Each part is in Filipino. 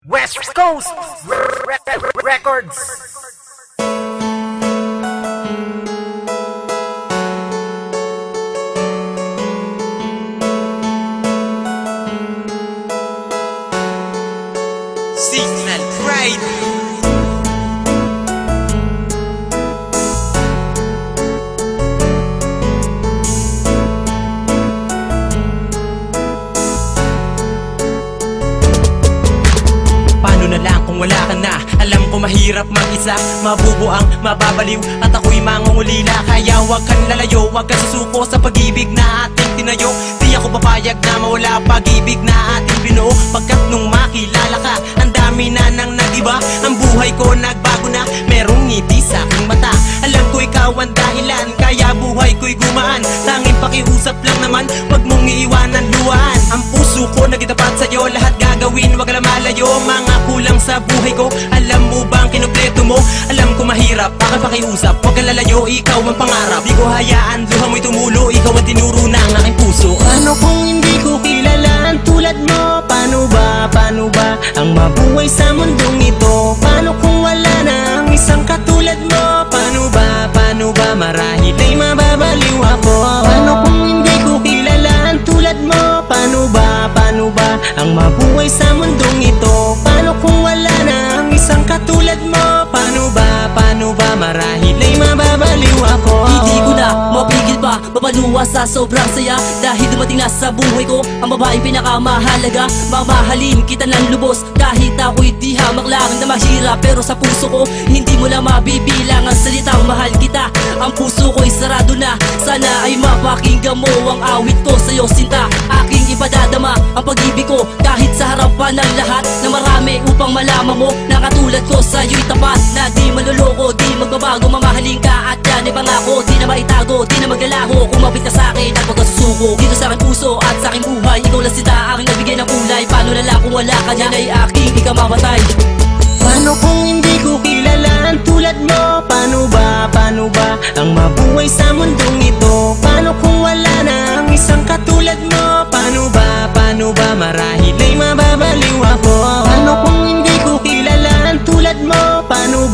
West Coast Records. Signal Pride. Paano na lang kung wala ka na? Alam ko mahirap mag-isa, mabubuang, mababaliw at ako'y mangungulila. Kaya huwag kang lalayo, huwag kang susuko sa pag-ibig na ating tinayo. Di ako papayag na mawala pag-ibig na ating binuo. Pagkat nung makilala ka, ang dami na nang nag-iba. Ang buhay ko nagbago na, merong ngiti sa aking mata. Alam ko ikaw ang dahilan, kaya buhay ko'y gumaan. Tanging pakiusap lang naman, huwag mong iiwanan luhaan. Ang puso ko nagitapat sa'yo, lahat gagawin, huwag ka lang malayo. Mga kulang sa buhay ko, alam mo bang kinumpleto mo? Alam ko mahirap, aking pakiusap, huwag kang lalayo, ikaw ang pangarap. Di ko hayaan, luha mo'y tumulo, ikaw ang tinuro ng aking puso. Paano kung hindi ko kilala ang tulad mo? Paano ba ang mabuhay sa mundong ito? Paano kung wala na ang isang katulad mo? Paano ba marahil ay mababaliw ako? Paano kung hindi ko kilala ang tulad mo? Paano ba ang mabuhay sa mundong ito? Paano kung wala na ang isang katulad mo? Paano ba marahil ay mababaliw ako? Hindi ko na mapigil pa, mapaluwa sa sobrang saya. Dahil dumating na sa buhay ko ang babaeng pinakamahalaga. Mamahalin kita ng lubos kahit ako'y di hamak lang na mahirap. Pero sa puso ko hindi mo lang mabibilang ang salitang mahal kita. Ang puso ko'y sarado na, sana ay mapakinggan mo ang awit ko sa'yo sinta. Aking ipadadama ang pag-ibig ko kahit sa harapan ng lahat na marami, upang malaman mo na katulad ko sa'yo'y tapat. Na di maluloko, di magbabago, mamahalin ka at yan ay pangako. Di na maitago, di na maglalaho, kumapit ka sa'kin at pagkasusuko. Dito sa aking puso at sa aking buhay, ikaw lang sinta, aking nagbigay ng kulay. Paano na lang kung wala ka niyan ay aking ikamamatay. Paano kung hindi ko kilala ang tulad mo? Paano ba ang mabuhay sa mundong ito? Paano kung wala na ang isang katulad mo? Paano ba marahil ay mababaliw ako? Paano kung hindi ko kilala ang tulad mo? Paano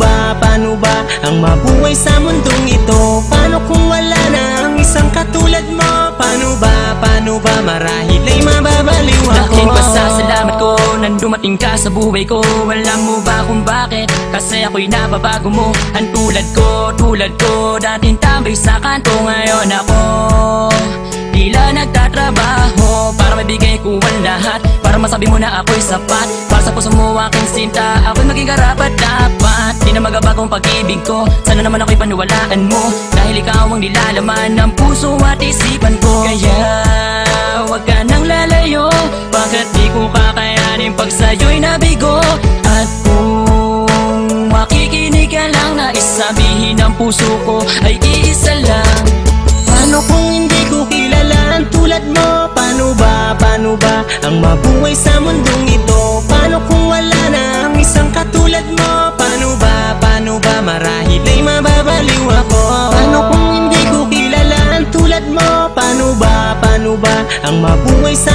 ba ang mabuhay sa mundong ito? Paano kung wala na ang isang katulad mo? Paano ba marahil ay mababaliw ako? Laking pasasalamat ko nang dumating ka sa buhay ko. Alam mo ba kung bakit? Kasi ako'y nababago mo. Ang tulad ko dating tambay sa kanto. Ngayon ako tila nagtatrabaho para mabigay ko ang lahat, para masabi mo na ako'y sapat. Para sa puso mo aking sinta, ako'y maging karapat dapat. Di na magabagong pag-ibig ko, sana naman ako'y paniwalaan mo. Dahil ikaw ang nilalaman ng puso at isipan ko. Kaya huwag ka nang lalayo, bakit di ko kakayanin pag sa'yo'y nabigo? At kung makikinig ka lang, na isabihin ng puso ko ay iisa lang. Paano kung hindi ko kilala ang tulad mo? Paano ba ang mabuhay sa mundong ito? Paano kung wala na ang isang katulad mo? Paano ba marahil ay mababaliw ako? Paano kung hindi ko kilala ang tulad mo? Paano ba ang mabuhay sa